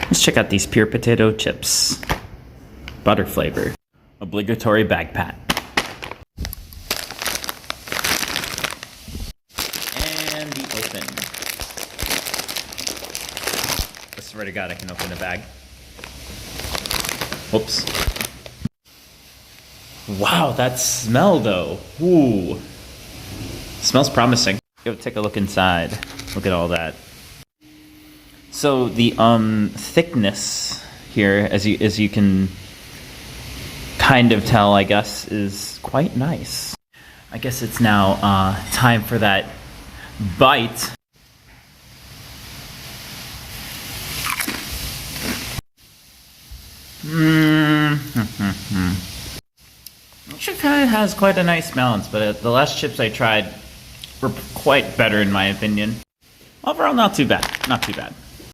Let's check out these pure potato chips. Butter flavor. Obligatory bag pat. And the open. I swear to God I can open a bag. Whoops. Wow, that smell though. Ooh. Smells promising. Go take a look inside. Look at all that. So the thickness here, as you can kind of tell, I guess, is quite nice. I guess it's now time for that bite. Actually kind of has quite a nice balance, but the last chips I tried were quite better in my opinion. Overall, not too bad. Not too bad.